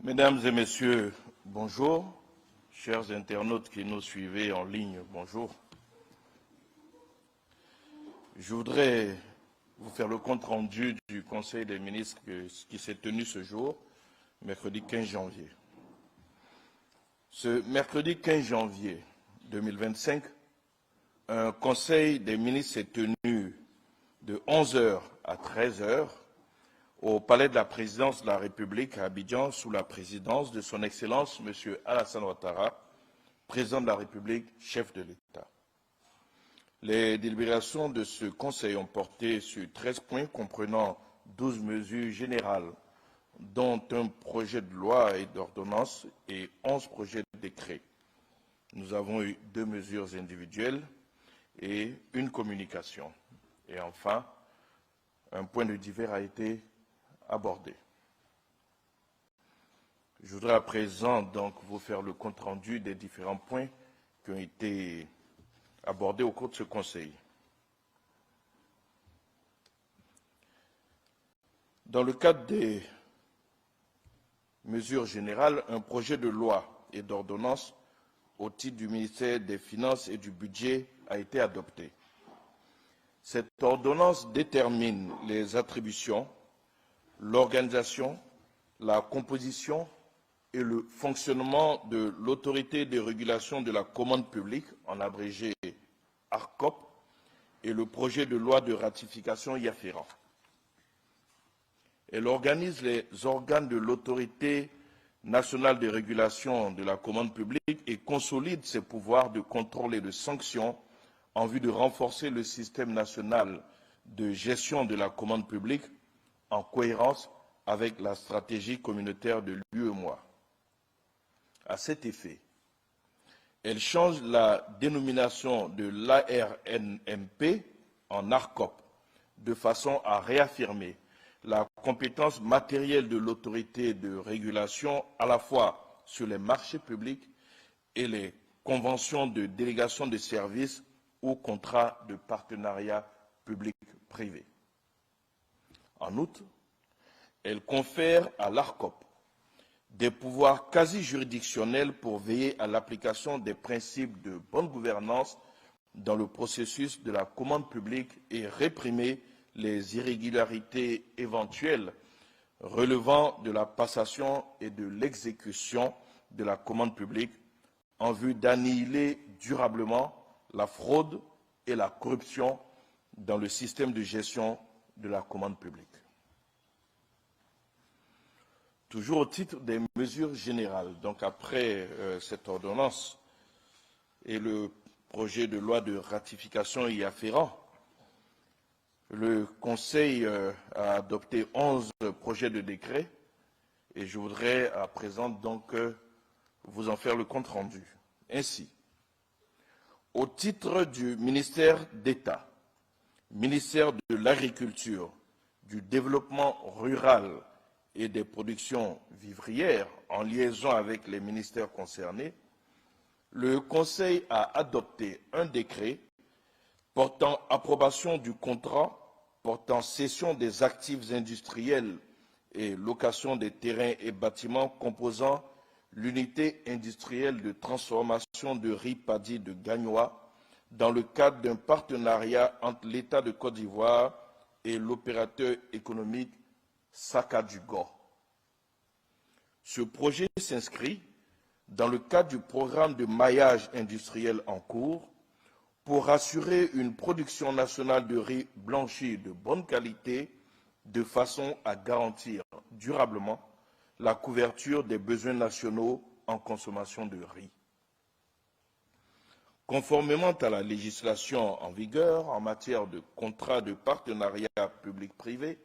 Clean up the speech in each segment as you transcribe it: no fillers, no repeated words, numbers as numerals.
Mesdames et messieurs, bonjour. Chers internautes qui nous suivez en ligne, bonjour. Je voudrais vous faire le compte-rendu du Conseil des ministres qui s'est tenu ce jour, mercredi 15 janvier. Ce mercredi 15 janvier 2025, un Conseil des ministres s'est tenu de 11h à 13h au Palais de la Présidence de la République à Abidjan, sous la présidence de son Excellence M. Alassane Ouattara, président de la République, chef de l'État. Les délibérations de ce Conseil ont porté sur 13 points comprenant 12 mesures générales, dont un projet de loi et d'ordonnance et 11 projets de décret. Nous avons eu 2 mesures individuelles et une communication. Et enfin, un point de divers a été abordé. Je voudrais à présent donc vous faire le compte-rendu des différents points qui ont été abordés au cours de ce Conseil. Dans le cadre des mesures générales, un projet de loi et d'ordonnance au titre du ministère des Finances et du Budget a été adopté. Cette ordonnance détermine les attributions, l'organisation, la composition et le fonctionnement de l'autorité de régulation de la commande publique, en abrégé ARCOP, et le projet de loi de ratification y afférent. Elle organise les organes de l'autorité nationale de régulation de la commande publique et consolide ses pouvoirs de contrôle et de sanction en vue de renforcer le système national de gestion de la commande publique en cohérence avec la stratégie communautaire de l'UEMOA. À cet effet, elle change la dénomination de l'ARNMP en ARCOP, de façon à réaffirmer la compétence matérielle de l'autorité de régulation à la fois sur les marchés publics et les conventions de délégation de services ou contrats de partenariat public-privé. En outre, elle confère à l'ARCOP des pouvoirs quasi juridictionnels pour veiller à l'application des principes de bonne gouvernance dans le processus de la commande publique et réprimer les irrégularités éventuelles relevant de la passation et de l'exécution de la commande publique en vue d'annihiler durablement la fraude et la corruption dans le système de gestion de la commande publique. Toujours au titre des mesures générales, donc après cette ordonnance et le projet de loi de ratification y afférent, le Conseil a adopté 11 projets de décret et je voudrais à présent donc vous en faire le compte rendu. Ainsi, au titre du ministère d'État, ministère de l'Agriculture, du Développement rural et des productions vivrières, en liaison avec les ministères concernés, le Conseil a adopté un décret portant approbation du contrat portant cession des actifs industriels et location des terrains et bâtiments composant l'unité industrielle de transformation de riz paddy de Gagnoa dans le cadre d'un partenariat entre l'État de Côte d'Ivoire et l'opérateur économique Sakadugo. Ce projet s'inscrit dans le cadre du programme de maillage industriel en cours pour assurer une production nationale de riz blanchi de bonne qualité de façon à garantir durablement la couverture des besoins nationaux en consommation de riz. Conformément à la législation en vigueur en matière de contrat de partenariat public-privé,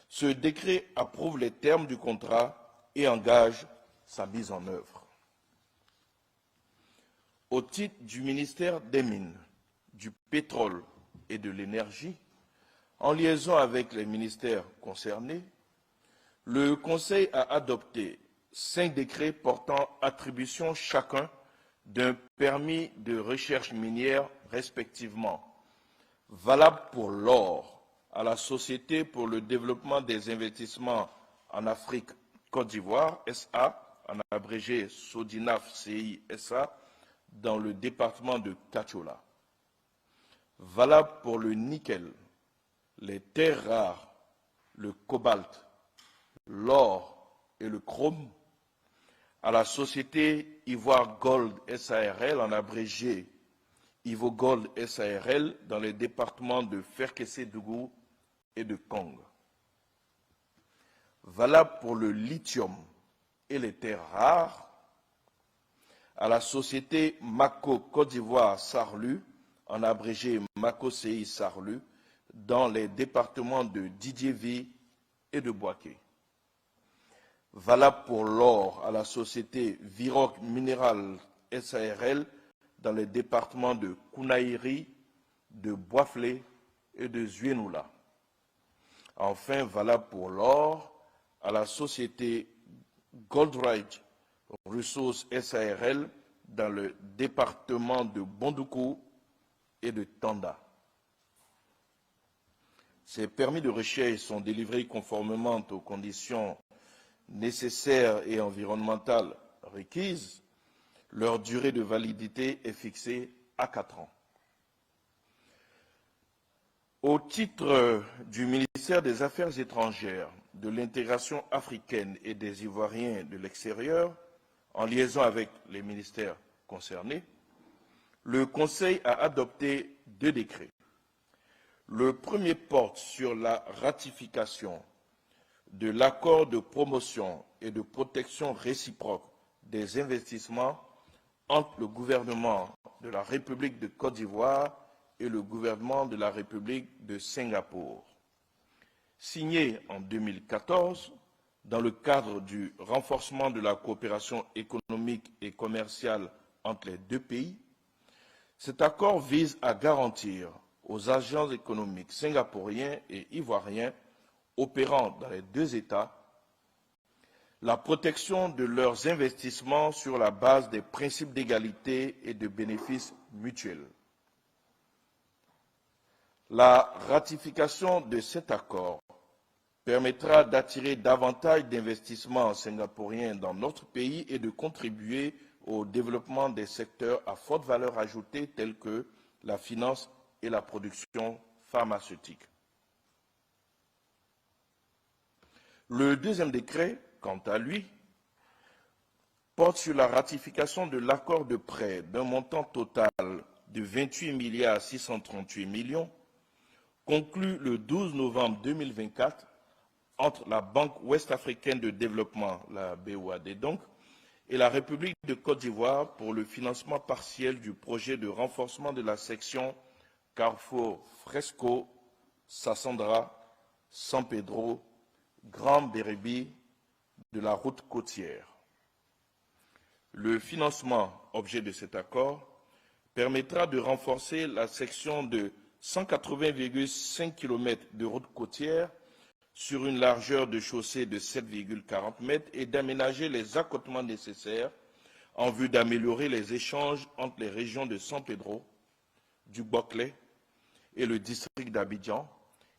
ce décret approuve les termes du contrat et engage sa mise en œuvre. Au titre du ministère des Mines, du Pétrole et de l'Énergie, en liaison avec les ministères concernés, le Conseil a adopté 5 décrets portant attribution chacun d'un permis de recherche minière respectivement valable pour l'or à la Société pour le développement des investissements en Afrique Côte d'Ivoire SA, en abrégé Sodinaf CI SA, dans le département de Kachola. Valable pour le nickel, les terres rares, le cobalt, l'or et le chrome, à la société Ivoire Gold SARL, en abrégé Ivo Gold SARL, dans les départements de Ferkessé-Dougou et de Kong. Valable pour le lithium et les terres rares, à la société Mako Côte d'Ivoire Sarlu, en abrégé Mako CI Sarlu, dans les départements de Didiévi et de Boaké. Valable pour l'or à la société Viroc Mineral SARL, dans les départements de Kounaïri, de Boisflé et de Zuenoula. Enfin, valable pour l'or à la société Goldridge Ressources SARL, dans le département de Bondoukou et de Tanda. Ces permis de recherche sont délivrés conformément aux conditions nécessaires et environnementales requises. Leur durée de validité est fixée à 4 ans. Au titre du ministère des Affaires étrangères, de l'intégration africaine et des Ivoiriens de l'extérieur, en liaison avec les ministères concernés, le Conseil a adopté 2 décrets. Le premier porte sur la ratification de l'accord de promotion et de protection réciproque des investissements entre le gouvernement de la République de Côte d'Ivoire et le gouvernement de la République de Singapour. Signé en 2014 dans le cadre du renforcement de la coopération économique et commerciale entre les 2 pays, cet accord vise à garantir aux agents économiques singapouriens et ivoiriens opérant dans les 2 États la protection de leurs investissements sur la base des principes d'égalité et de bénéfices mutuels. La ratification de cet accord permettra d'attirer davantage d'investissements singapouriens dans notre pays et de contribuer au développement des secteurs à forte valeur ajoutée tels que la finance et la production pharmaceutique. Le deuxième décret, quant à lui, porte sur la ratification de l'accord de prêt d'un montant total de 28 638 millions conclu le 12 novembre 2024 entre la Banque ouest-africaine de développement, la BOAD donc, et la République de Côte d'Ivoire pour le financement partiel du projet de renforcement de la section Carrefour Fresco, Sassandra, San Pedro, Grand Bérébi de la route côtière. Le financement, objet de cet accord, permettra de renforcer la section de 180,5 km de route côtière sur une largeur de chaussée de 7,40 mètres et d'aménager les accotements nécessaires en vue d'améliorer les échanges entre les régions de San Pedro, du Boclé et le district d'Abidjan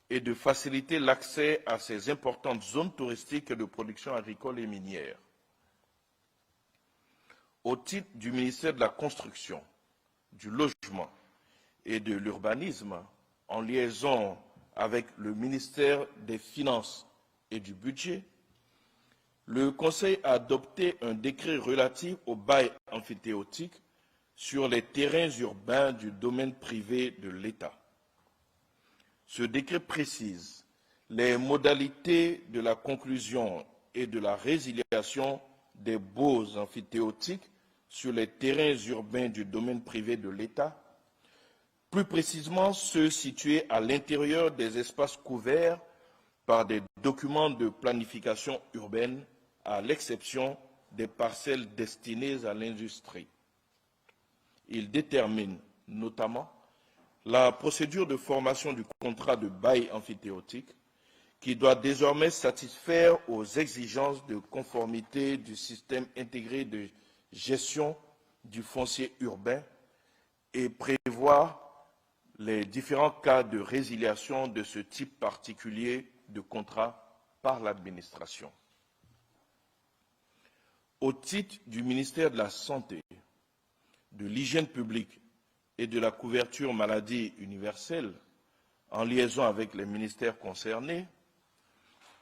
et de faciliter l'accès à ces importantes zones touristiques de production agricole et minière. Au titre du ministère de la Construction, du Logement et de l'Urbanisme, en liaison avec le ministère des Finances et du Budget, le Conseil a adopté un décret relatif au bail emphytéotique sur les terrains urbains du domaine privé de l'État. Ce décret précise les modalités de la conclusion et de la résiliation des baux emphytéotiques sur les terrains urbains du domaine privé de l'État, plus précisément ceux situés à l'intérieur des espaces couverts par des documents de planification urbaine, à l'exception des parcelles destinées à l'industrie. Il détermine notamment la procédure de formation du contrat de bail emphytéotique qui doit désormais satisfaire aux exigences de conformité du système intégré de gestion du foncier urbain et prévoir les différents cas de résiliation de ce type particulier de contrat par l'administration. au titre du ministère de la Santé, de l'Hygiène publique et de la couverture maladie universelle, en liaison avec les ministères concernés,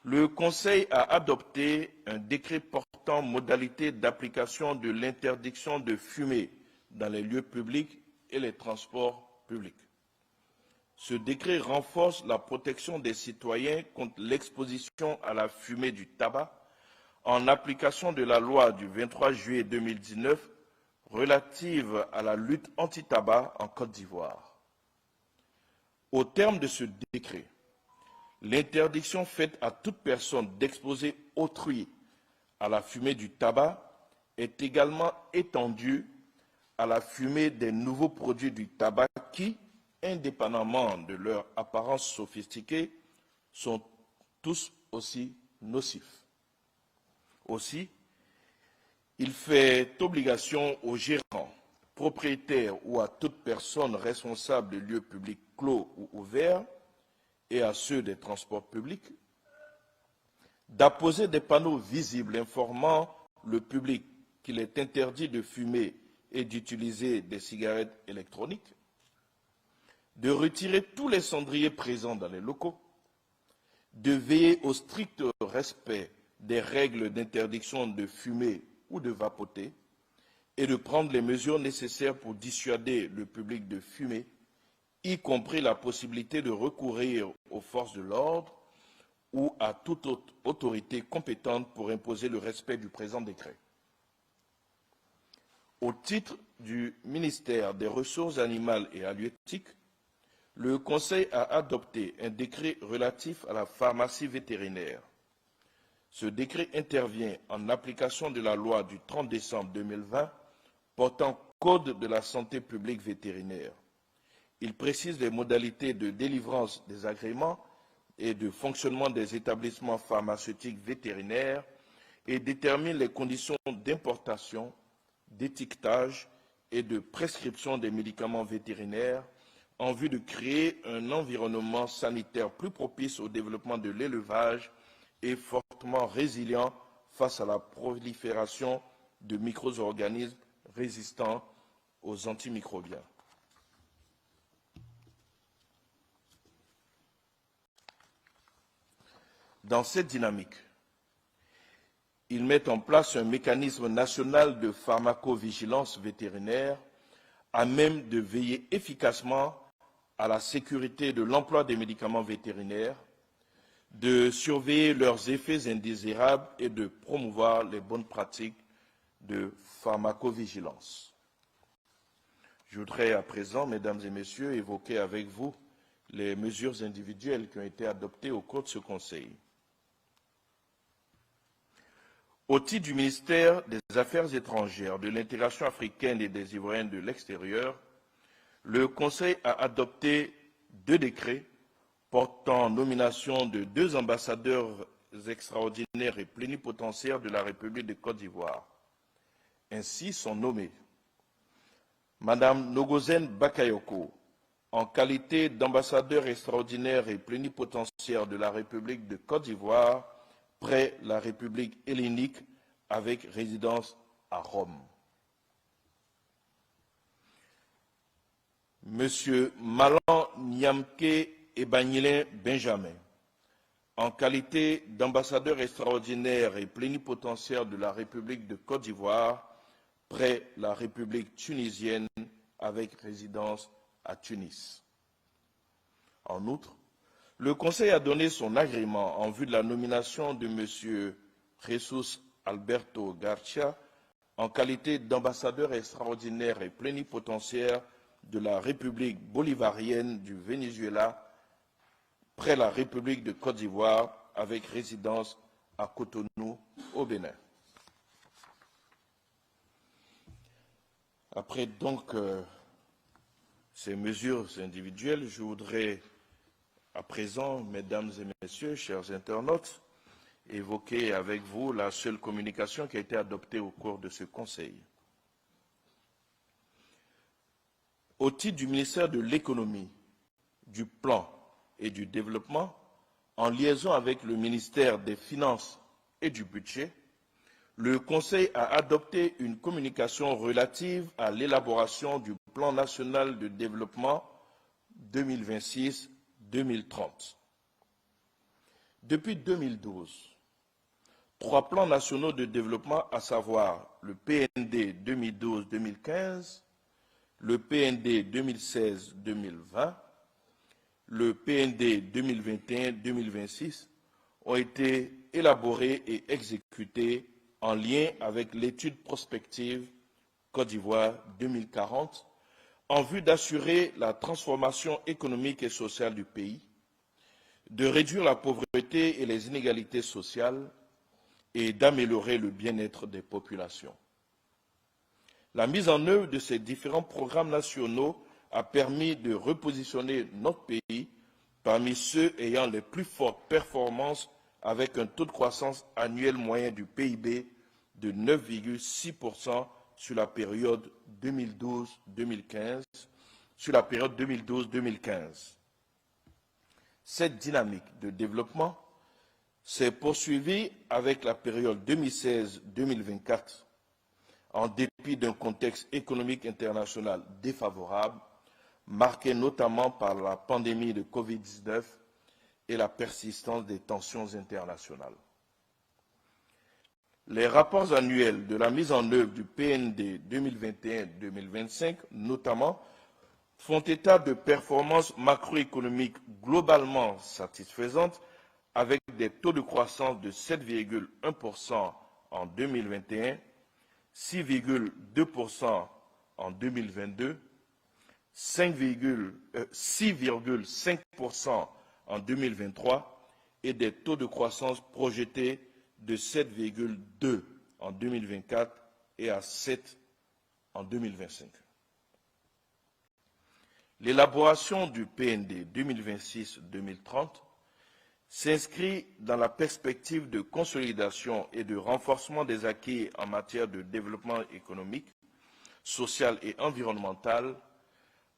le Conseil a adopté un décret portant modalités d'application de l'interdiction de fumer dans les lieux publics et les transports publics. Ce décret renforce la protection des citoyens contre l'exposition à la fumée du tabac en application de la loi du 23 juillet 2019 relative à la lutte anti-tabac en Côte d'Ivoire. Au terme de ce décret, l'interdiction faite à toute personne d'exposer autrui à la fumée du tabac est également étendue à la fumée des nouveaux produits du tabac qui, indépendamment de leur apparence sophistiquée, sont tous aussi nocifs. Aussi, il fait obligation aux gérants, propriétaires ou à toute personne responsable de lieux publics clos ou ouverts et à ceux des transports publics d'apposer des panneaux visibles informant le public qu'il est interdit de fumer et d'utiliser des cigarettes électroniques, de retirer tous les cendriers présents dans les locaux, de veiller au strict respect des règles d'interdiction de fumer ou de vapoter et de prendre les mesures nécessaires pour dissuader le public de fumer, y compris la possibilité de recourir aux forces de l'ordre ou à toute autre autorité compétente pour imposer le respect du présent décret. Au titre du ministère des Ressources animales et halieutiques, le Conseil a adopté un décret relatif à la pharmacie vétérinaire. Ce décret intervient en application de la loi du 30 décembre 2020 portant Code de la santé publique vétérinaire. Il précise les modalités de délivrance des agréments et de fonctionnement des établissements pharmaceutiques vétérinaires et détermine les conditions d'importation, d'étiquetage et de prescription des médicaments vétérinaires en vue de créer un environnement sanitaire plus propice au développement de l'élevage et fortement résilient face à la prolifération de micro-organismes résistants aux antimicrobiens. Dans cette dynamique, ils mettent en place un mécanisme national de pharmacovigilance vétérinaire à même de veiller efficacement à la sécurité de l'emploi des médicaments vétérinaires, de surveiller leurs effets indésirables et de promouvoir les bonnes pratiques de pharmacovigilance. Je voudrais à présent, mesdames et messieurs, évoquer avec vous les mesures individuelles qui ont été adoptées au cours de ce Conseil. Au titre du ministère des Affaires étrangères, de l'intégration africaine et des Ivoiriens de l'extérieur, le Conseil a adopté 2 décrets portant nomination de 2 ambassadeurs extraordinaires et plénipotentiaires de la République de Côte d'Ivoire. Ainsi sont nommés Madame Nogozen Bakayoko, en qualité d'ambassadeur extraordinaire et plénipotentiaire de la République de Côte d'Ivoire près la République hellénique avec résidence à Rome. Monsieur Malan Nyamke Ebanilin Benjamin, en qualité d'ambassadeur extraordinaire et plénipotentiaire de la République de Côte d'Ivoire près la République tunisienne avec résidence à Tunis. En outre, le Conseil a donné son agrément en vue de la nomination de M. Jesus Alberto Garcia en qualité d'ambassadeur extraordinaire et plénipotentiaire de la République bolivarienne du Venezuela près la République de Côte d'Ivoire avec résidence à Cotonou au Bénin. Après donc ces mesures individuelles, je voudrais à présent, mesdames et messieurs, chers internautes, évoquer avec vous la seule communication qui a été adoptée au cours de ce Conseil. Au titre du ministère de l'Économie, du Plan et du Développement, en liaison avec le ministère des Finances et du Budget, le Conseil a adopté une communication relative à l'élaboration du Plan national de développement 2026-2030. Depuis 2012, 3 plans nationaux de développement, à savoir le PND 2012-2015, le PND 2016-2020, le PND 2021-2026, ont été élaborés et exécutés en lien avec l'étude prospective Côte d'Ivoire 2040, en vue d'assurer la transformation économique et sociale du pays, de réduire la pauvreté et les inégalités sociales et d'améliorer le bien-être des populations. La mise en œuvre de ces différents programmes nationaux a permis de repositionner notre pays parmi ceux ayant les plus fortes performances, avec un taux de croissance annuel moyen du PIB de 9,6% sur la période 2012-2015. Cette dynamique de développement s'est poursuivie avec la période 2016-2024, en dépit d'un contexte économique international défavorable, marqué notamment par la pandémie de Covid-19 et la persistance des tensions internationales. Les rapports annuels de la mise en œuvre du PND 2021-2025, notamment, font état de performances macroéconomiques globalement satisfaisantes, avec des taux de croissance de 7,1% en 2021, 6,2% en 2022, 6,5% en 2023 et des taux de croissance projetés de 7,2 en 2024 et à 7 en 2025. L'élaboration du PND 2026-2030 s'inscrit dans la perspective de consolidation et de renforcement des acquis en matière de développement économique, social et environnemental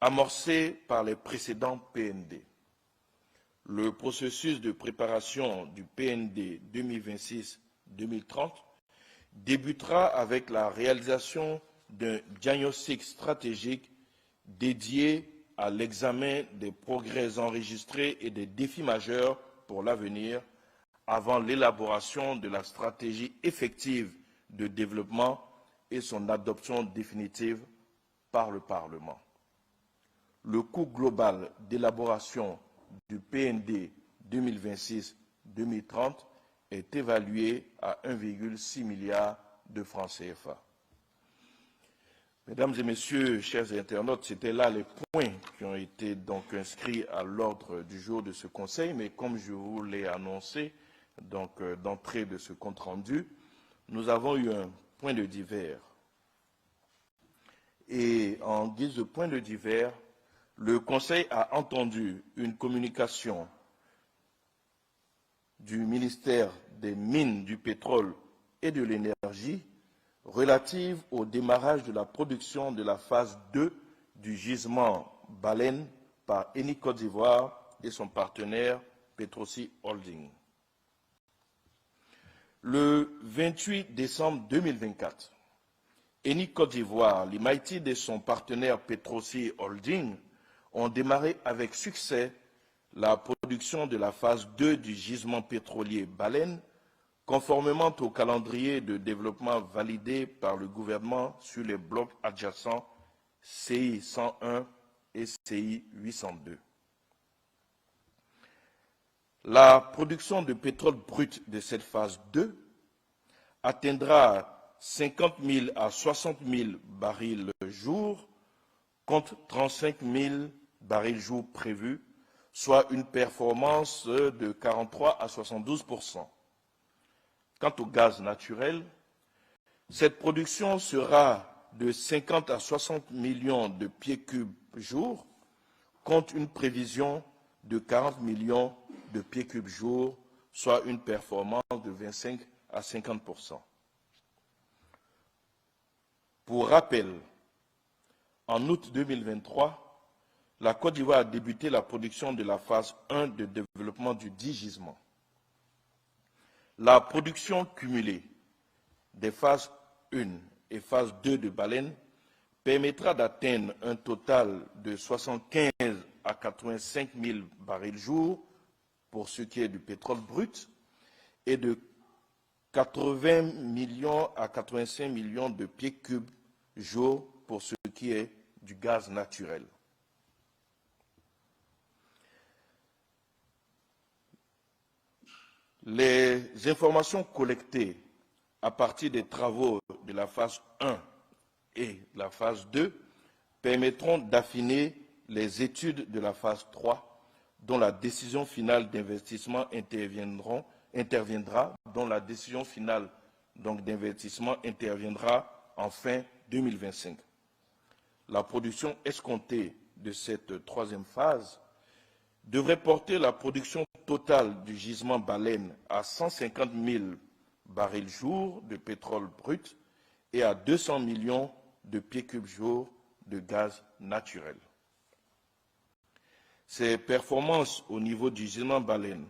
amorcé par les précédents PND. Le processus de préparation du PND 2026-2030 débutera avec la réalisation d'un diagnostic stratégique dédié à l'examen des progrès enregistrés et des défis majeurs pour l'avenir, avant l'élaboration de la stratégie effective de développement et son adoption définitive par le Parlement. Le coût global d'élaboration du PND 2026-2030 est évalué à 1,6 milliard de francs CFA. Mesdames et messieurs, chers internautes, c'était là les points qui ont été donc inscrits à l'ordre du jour de ce Conseil, mais comme je vous l'ai annoncé d'entrée de ce compte-rendu, nous avons eu un point de divers. Et en guise de point de divers, le Conseil a entendu une communication du ministère des Mines, du Pétrole et de l'Énergie relative au démarrage de la production de la phase 2 du gisement Baleine par Eni Côte d'Ivoire et son partenaire Petroci Holding. Le 28 décembre 2024, Eni Côte d'Ivoire, l'Imaïtid et son partenaire Petroci Holding ont démarré avec succès la production de la phase 2 du gisement pétrolier Baleine, conformément au calendrier de développement validé par le gouvernement sur les blocs adjacents CI 101 et CI 802. La production de pétrole brut de cette phase 2 atteindra 50 000 à 60 000 barils jour, contre 35 000 barils jour prévus, soit une performance de 43 à 72%. Quant au gaz naturel, cette production sera de 50 à 60 millions de pieds cubes jour, contre une prévision de 40 millions de pieds cubes jour, soit une performance de 25 à 50%. Pour rappel, en août 2023, la Côte d'Ivoire a débuté la production de la phase 1 de développement du dit gisement. La production cumulée des phases 1 et phase 2 de Baleine permettra d'atteindre un total de 75 à 85 000 barils jour pour ce qui est du pétrole brut et de 80 millions à 85 millions de pieds cubes jour pour ce qui est du gaz naturel. Les informations collectées à partir des travaux de la phase 1 et la phase 2 permettront d'affiner les études de la phase 3, dont la décision finale d'investissement interviendra en fin 2025. La production escomptée de cette troisième phase devrait porter la production totale du gisement Baleine à 150 000 barils jour de pétrole brut et à 200 millions de pieds cubes jour de gaz naturel. Ces performances au niveau du gisement Baleine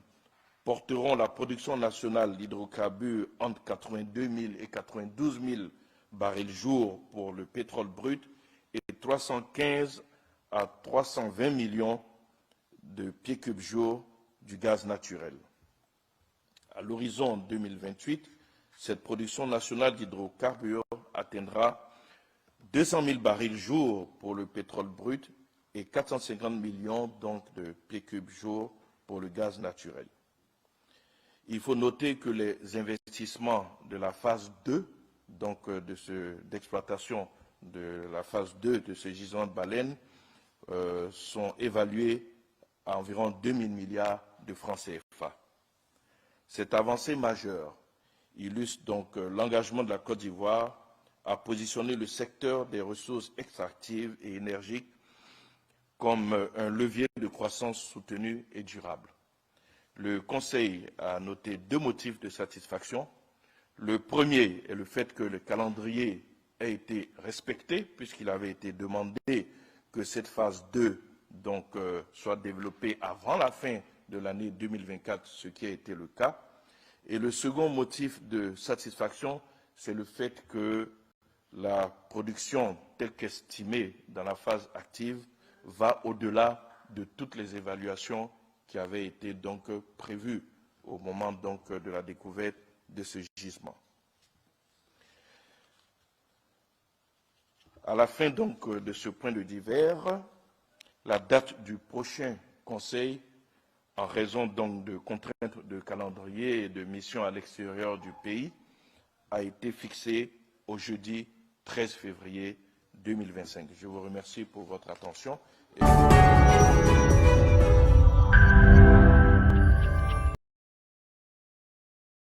porteront la production nationale d'hydrocarbures entre 82 000 et 92 000 barils jour pour le pétrole brut et 315 à 320 millions de pieds cubes jour du gaz naturel. À l'horizon 2028, cette production nationale d'hydrocarbures atteindra 200 000 barils jour pour le pétrole brut et 450 millions donc de pieds cubes jour pour le gaz naturel. Il faut noter que les investissements de la phase 2, donc d'exploitation de la phase 2 de ce gisement de Baleine, sont évalués à environ 2 000 milliards de francs CFA. Cette avancée majeure illustre donc l'engagement de la Côte d'Ivoire à positionner le secteur des ressources extractives et énergiques comme un levier de croissance soutenue et durable. Le Conseil a noté deux motifs de satisfaction. Le premier est le fait que le calendrier ait été respecté, puisqu'il avait été demandé que cette phase 2 soit développée avant la fin de l'année 2024, ce qui a été le cas. Et le second motif de satisfaction, c'est le fait que la production telle qu'estimée dans la phase active va au-delà de toutes les évaluations qui avaient été donc prévues au moment donc de la découverte de ce gisement. À la fin donc de ce point de divers, la date du prochain Conseil, en raison donc de contraintes de calendrier et de missions à l'extérieur du pays, a été fixée au jeudi 13 février 2025. Je vous remercie pour votre attention.